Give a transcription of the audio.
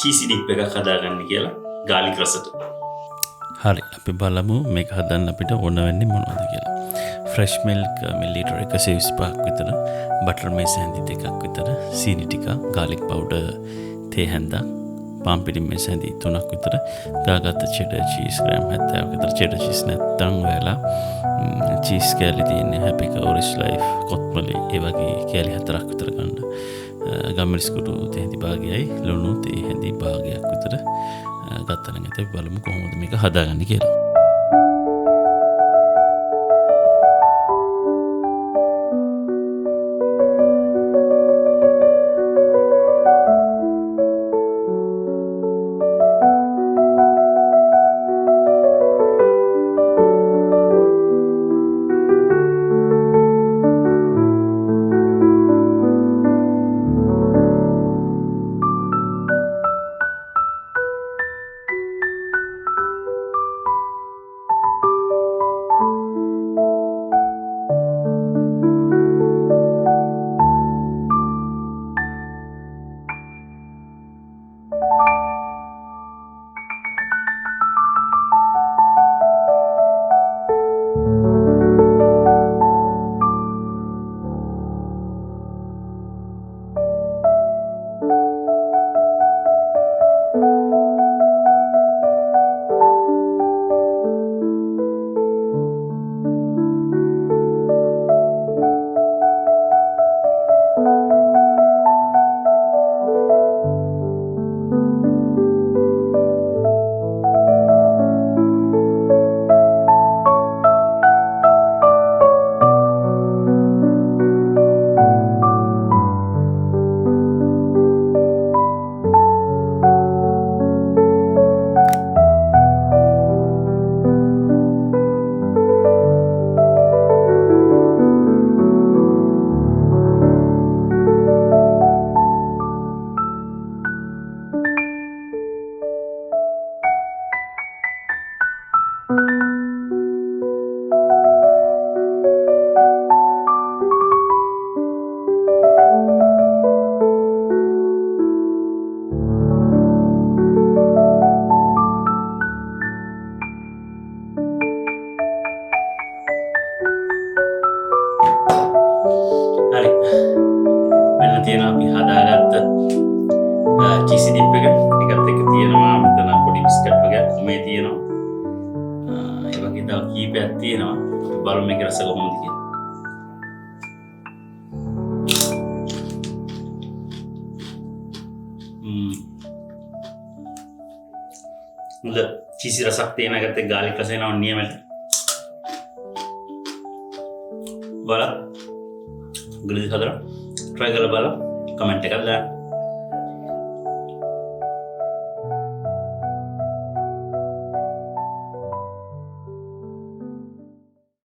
චීසි dip එකක් හදාගන්න කියලා ගාලික් රසට. හරි අපි බලමු මේක හදන්න අපිට ඕන වෙන්නේ මොනවද කියලා. ෆ්‍රෙෂ් මිල්ක් මිලිලීටර් 125ක් විතර, බටර් මේස් හැඳි දෙකක් විතර, සීනි ටිකක්, ගාලික් පවුඩර් තේ හැන්දක්, පාන් පිටි මේස් හැඳි 3ක් විතර, ගාගත්ත චෙඩර් චීස් ග්‍රෑම් 70ක් විතර. චෙඩර් චීස් නැත්තම් ඔයාලා චීස් කෑලි තියෙන්නේ හැපි කවරිස් ලයිෆ් කොත්මලි ඒ වගේ කෑලි 4ක් විතර ගන්න. ගම්මිරිස් කුඩු තේ හැඳි භාගයයි, ලුණු තේ හැඳි භාගයක් විතර ගත්තනම් ඇති. අපි බලමු කොහොමද මේක හදාගන්නේ කියලා. අපි හදාගත්ත චීසි ඩිප් එක එකත් එක්ක තියෙනවා මෙතන පොඩි බිස්කට් වගේ මේ තියෙනවා. ඒ වගේ තව කීපයක් තියෙනවා. අපි බලමු මේකේ රස කොහොමද කියලා. මුල චීසි රසක් තියෙන එකත් එක්ක ගාලික් රස එනවා නියමෙට. බලන්න. ගලි හදලා try කරලා බලන්න. කමෙන්ට් එකක් දාන්න.